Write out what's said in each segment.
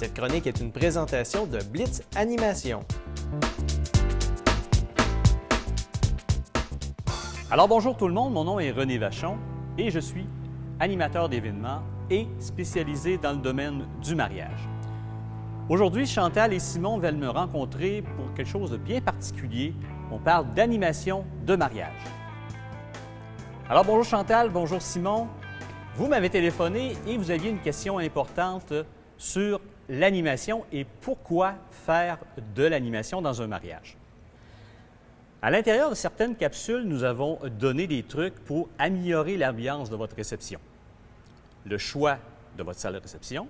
Cette chronique est une présentation de Blitz Animation. Alors bonjour tout le monde, mon nom est René Vachon et je suis animateur d'événements et spécialisé dans le domaine du mariage. Aujourd'hui, Chantal et Simon veulent me rencontrer pour quelque chose de bien particulier. On parle d'animation de mariage. Alors bonjour Chantal, bonjour Simon. Vous m'avez téléphoné et vous aviez une question importante sur l'animation et pourquoi faire de l'animation dans un mariage. À l'intérieur de certaines capsules, nous avons donné des trucs pour améliorer l'ambiance de votre réception. Le choix de votre salle de réception,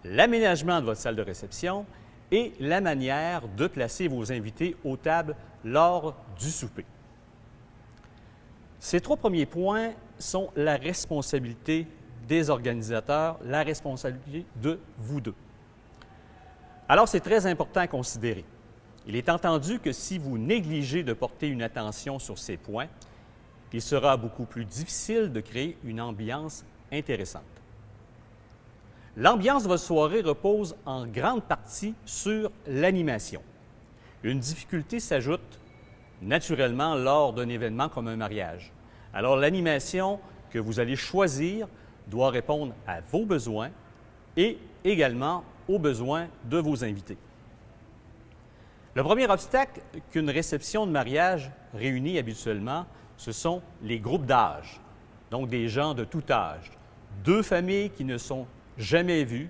l'aménagement de votre salle de réception et la manière de placer vos invités aux tables lors du souper. Ces trois premiers points sont la responsabilité des organisateurs, la responsabilité de vous deux. Alors, c'est très important à considérer. Il est entendu que si vous négligez de porter une attention sur ces points, il sera beaucoup plus difficile de créer une ambiance intéressante. L'ambiance de votre soirée repose en grande partie sur l'animation. Une difficulté s'ajoute naturellement lors d'un événement comme un mariage. Alors, l'animation que vous allez choisir doit répondre à vos besoins et également aux besoins de vos invités. Le premier obstacle qu'une réception de mariage réunit habituellement, ce sont les groupes d'âge, donc des gens de tout âge. Deux familles qui ne sont jamais vues,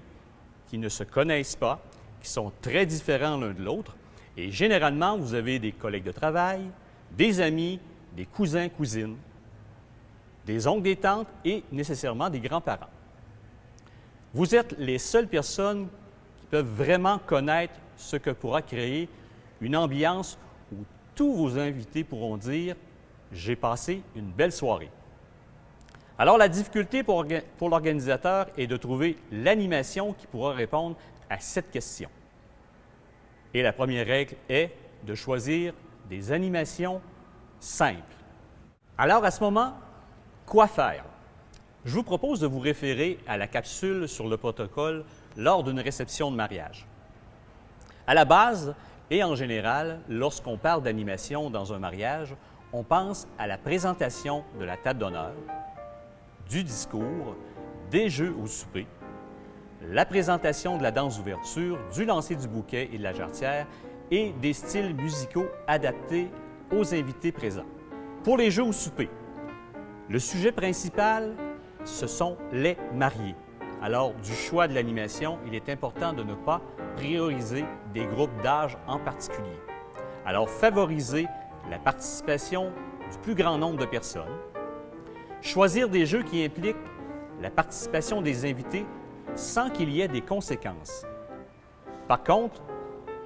qui ne se connaissent pas, qui sont très différents l'un de l'autre. Et généralement, vous avez des collègues de travail, des amis, des cousins, cousines, des oncles, des tantes et nécessairement des grands-parents. Vous êtes les seules personnes qui peuvent vraiment connaître ce que pourra créer une ambiance où tous vos invités pourront dire « J'ai passé une belle soirée ». Alors, la difficulté pour l'organisateur est de trouver l'animation qui pourra répondre à cette question. Et la première règle est de choisir des animations simples. Alors, à ce moment, quoi faire? Je vous propose de vous référer à la capsule sur le protocole lors d'une réception de mariage. À la base, et en général, lorsqu'on parle d'animation dans un mariage, on pense à la présentation de la table d'honneur, du discours, des jeux au souper, la présentation de la danse d'ouverture, du lancer du bouquet et de la jarretière et des styles musicaux adaptés aux invités présents. Pour les jeux au souper, le sujet principal, ce sont les mariés. Alors, du choix de l'animation, il est important de ne pas prioriser des groupes d'âge en particulier. Alors, favorisez la participation du plus grand nombre de personnes. Choisir des jeux qui impliquent la participation des invités sans qu'il y ait des conséquences. Par contre,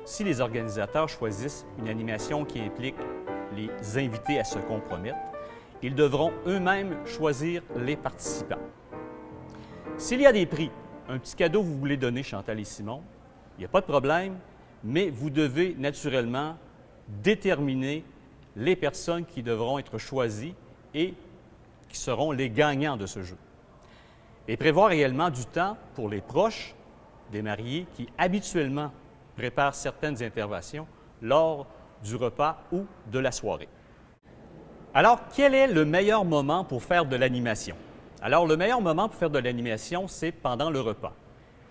si les organisateurs choisissent une animation qui implique les invités à se compromettre, ils devront eux-mêmes choisir les participants. S'il y a des prix, un petit cadeau que vous voulez donner, Chantal et Simon, il n'y a pas de problème, mais vous devez naturellement déterminer les personnes qui devront être choisies et qui seront les gagnants de ce jeu. Et prévoir également du temps pour les proches des mariés qui habituellement préparent certaines interventions lors du repas ou de la soirée. Alors, quel est le meilleur moment pour faire de l'animation? Alors, le meilleur moment pour faire de l'animation, c'est pendant le repas.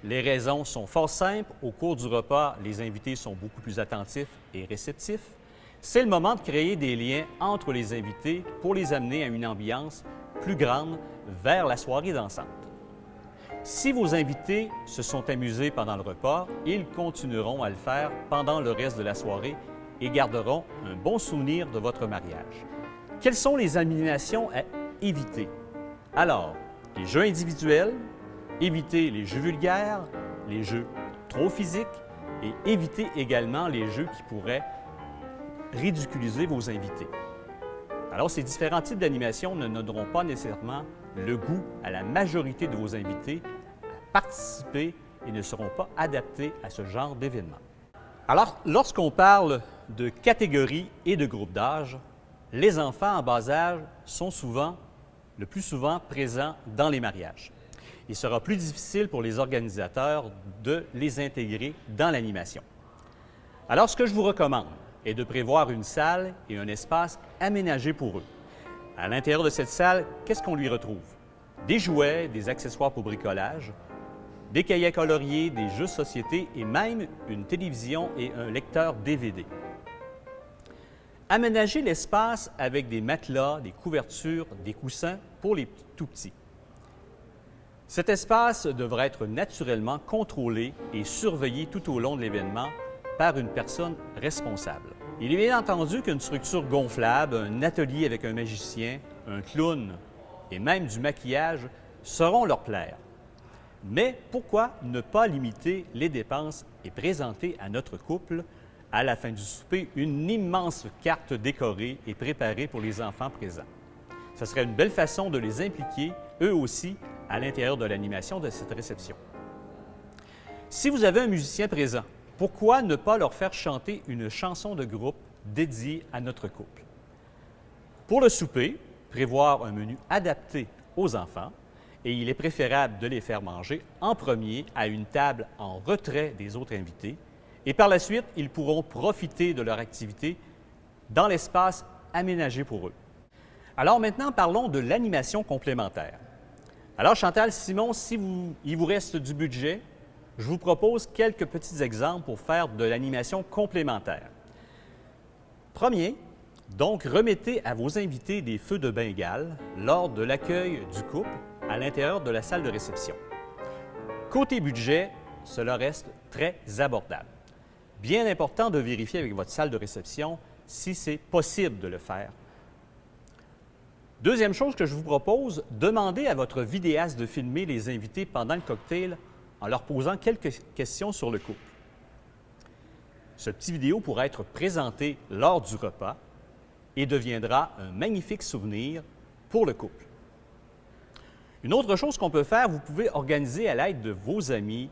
Les raisons sont fort simples. Au cours du repas, les invités sont beaucoup plus attentifs et réceptifs. C'est le moment de créer des liens entre les invités pour les amener à une ambiance plus grande vers la soirée dansante. Si vos invités se sont amusés pendant le repas, ils continueront à le faire pendant le reste de la soirée et garderont un bon souvenir de votre mariage. Quelles sont les animations à éviter? Alors, les jeux individuels, évitez les jeux vulgaires, les jeux trop physiques et évitez également les jeux qui pourraient ridiculiser vos invités. Alors, ces différents types d'animations ne donneront pas nécessairement le goût à la majorité de vos invités à participer et ne seront pas adaptés à ce genre d'événement. Alors, lorsqu'on parle de catégories et de groupes d'âge, les enfants en bas âge sont le plus souvent présents dans les mariages. il sera plus difficile pour les organisateurs de les intégrer dans l'animation. Alors, ce que je vous recommande est de prévoir une salle et un espace aménagé pour eux. À l'intérieur de cette salle, qu'est-ce qu'on lui retrouve? Des jouets, des accessoires pour bricolage, des cahiers coloriés, des jeux de société et même une télévision et un lecteur DVD. Aménager l'espace avec des matelas, des couvertures, des coussins pour les tout petits. Cet espace devra être naturellement contrôlé et surveillé tout au long de l'événement par une personne responsable. Il est bien entendu qu'une structure gonflable, un atelier avec un magicien, un clown et même du maquillage sauront leur plaire. Mais pourquoi ne pas limiter les dépenses et présenter à notre couple, à la fin du souper, une immense carte décorée et préparée pour les enfants présents? Ce serait une belle façon de les impliquer, eux aussi, à l'intérieur de l'animation de cette réception. Si vous avez un musicien présent, pourquoi ne pas leur faire chanter une chanson de groupe dédiée à notre couple? Pour le souper, prévoir un menu adapté aux enfants, et il est préférable de les faire manger en premier à une table en retrait des autres invités, et par la suite, ils pourront profiter de leur activité dans l'espace aménagé pour eux. Alors maintenant, parlons de l'animation complémentaire. Alors Chantal, Simon, il vous reste du budget, je vous propose quelques petits exemples pour faire de l'animation complémentaire. Premier, donc remettez à vos invités des feux de Bengale lors de l'accueil du couple à l'intérieur de la salle de réception. Côté budget, cela reste très abordable. Bien important de vérifier avec votre salle de réception si c'est possible de le faire. Deuxième chose que je vous propose, demandez à votre vidéaste de filmer les invités pendant le cocktail en leur posant quelques questions sur le couple. Ce petit vidéo pourra être présenté lors du repas et deviendra un magnifique souvenir pour le couple. Une autre chose qu'on peut faire, vous pouvez organiser à l'aide de vos amis,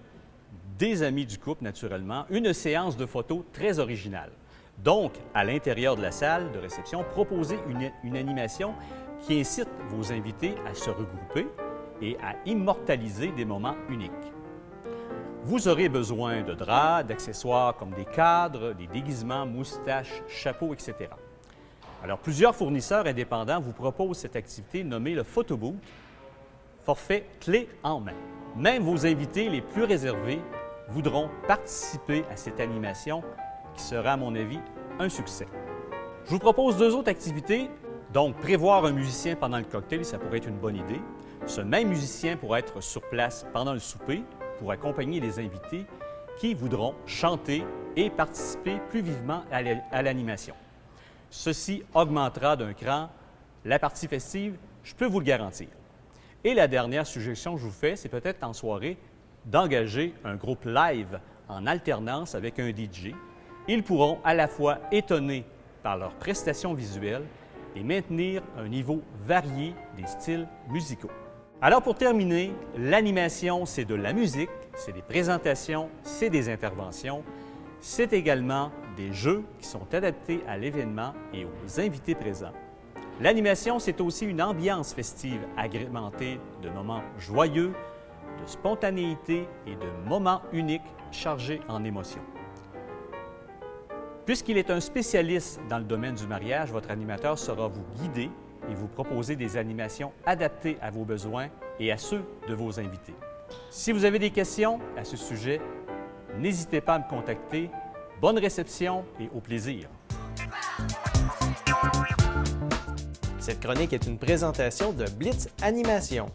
des amis du couple naturellement, une séance de photos très originale. Donc, à l'intérieur de la salle de réception, proposez une animation qui incite vos invités à se regrouper et à immortaliser des moments uniques. Vous aurez besoin de draps, d'accessoires comme des cadres, des déguisements, moustaches, chapeaux, etc. Alors, plusieurs fournisseurs indépendants vous proposent cette activité nommée le photobooth, forfait clé en main. Même vos invités les plus réservés voudront participer à cette animation qui sera, à mon avis, un succès. Je vous propose deux autres activités. Donc, prévoir un musicien pendant le cocktail, ça pourrait être une bonne idée. Ce même musicien pourra être sur place pendant le souper pour accompagner les invités qui voudront chanter et participer plus vivement à l'animation. Ceci augmentera d'un cran la partie festive, je peux vous le garantir. Et la dernière suggestion que je vous fais, c'est peut-être en soirée d'engager un groupe live en alternance avec un DJ. Ils pourront à la fois étonner par leurs prestations visuelles et maintenir un niveau varié des styles musicaux. Alors pour terminer, l'animation, c'est de la musique, c'est des présentations, c'est des interventions, c'est également des jeux qui sont adaptés à l'événement et aux invités présents. L'animation, c'est aussi une ambiance festive agrémentée de moments joyeux, de spontanéité et de moments uniques chargés en émotions. Puisqu'il est un spécialiste dans le domaine du mariage, votre animateur saura vous guider et vous proposer des animations adaptées à vos besoins et à ceux de vos invités. Si vous avez des questions à ce sujet, n'hésitez pas à me contacter. Bonne réception et au plaisir! Cette chronique est une présentation de Blitz Animation.